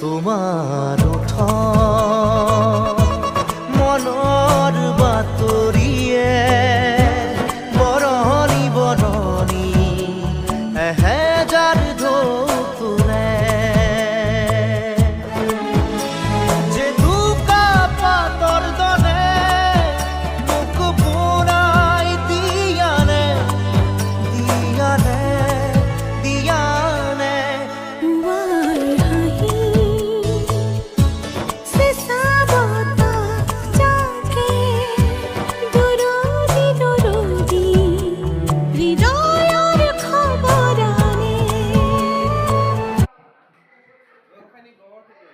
তোমার উঠা মনৰ বাতৰিয়ে বৰণি বৰণি এহেজাৰ ঢৌটোৰে যে দুকা পাতৰ দৰে মোক বুৰাই দিয়ানে দিয়ানে দিয়ানে ওখানে